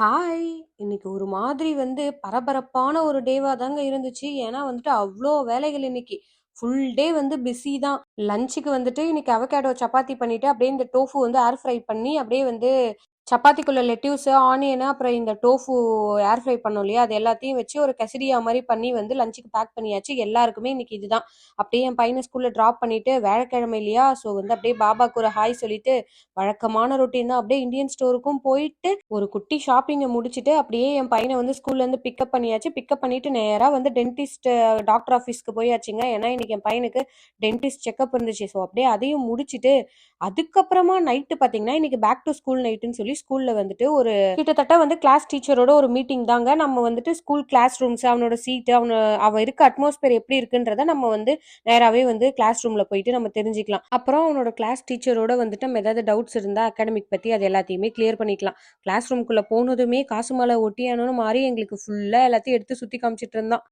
Hi! இன்னைக்கு ஒரு மாதிரி பரபரப்பான ஒரு டேவா தாங்க இருந்துச்சு. ஏன்னா அவ்ளோ வேலைகள் இன்னைக்கு. ஃபுல் டே பிஸி தான். லஞ்சுக்கு இன்னைக்கு அவகேடோ சப்பாத்தி பண்ணிட்டு, அப்படியே இந்த டோஃபு ஏர் ஃப்ரை பண்ணி, அப்படியே சப்பாத்திக்குள்ள லெட்யூஸு, ஆனியனு, அப்புறம் இந்த டோஃபு ஏர் ஃப்ரை பண்ணோம் இல்லையா? அது எல்லாத்தையும் வச்சு ஒரு கெசரியா மாரி பண்ணி லஞ்சுக்கு பேக் பண்ணியாச்சு. எல்லாருக்குமே இன்னைக்கு இதுதான். அப்படியே என் பையன ஸ்கூல்ல ட்ராப் பண்ணிட்டு, வியாழக்கிழமை இல்லையா? ஸோ அப்படியே பாபாக்கு ஒரு ஹாய் சொல்லிட்டு, வழக்கமான ரொட்டீன் தான். அப்படியே இந்தியன் ஸ்டோருக்கும் போயிட்டு, ஒரு குட்டி ஷாப்பிங்க முடிச்சுட்டு, அப்படியே என் பையன ஸ்கூல்லேருந்து பிக்கப் பண்ணியாச்சு. பிக்கப் பண்ணிட்டு நேரா டென்டிஸ்ட் டாக்டர் ஆஃபீஸ்க்கு போயாச்சுங்க. ஏன்னா, இன்னைக்கு என் பையனுக்கு டென்டிஸ்ட் செக்கப் இருந்துச்சு. ஸோ அப்படியே அதையும் முடிச்சுட்டு, அதுக்கப்புறமா நைட்டு பார்த்தீங்கன்னா, இன்னைக்கு பேக் டூ ஸ்கூல் நைட்டுன்னு சொல்லி ஸ்கூல்ல ஒரு கிட்டத்தட்ட கிளாஸ் டீச்சரோட ஒரு மீட்டிங் தாங்க. நம்ம ஸ்கூல் கிளாஸ் ரூம்ஸ், அவனோட சீட்டு, அவன் இருக்க அட்மாஸ்பியர் எப்படி இருக்குன்றத நம்ம நேராவே கிளாஸ் ரூம்ல போயிட்டு நம்ம தெரிஞ்சுக்கலாம். அப்புறம் அவனோட கிளாஸ் டீச்சரோட நம்ம ஏதாவது டவுட்ஸ் இருந்தா அகாடமிக் பத்தி அது எல்லாத்தையுமே கிளியர் பண்ணிக்கலாம். கிளாஸ் ரூம்குள்ள போனதுமே காசு மாலை ஒட்டியானோன்னு மாறி எங்களுக்கு ஃபுல்லா எல்லாத்தையும் எடுத்து சுத்தி காமிச்சிட்டு இருந்தான்.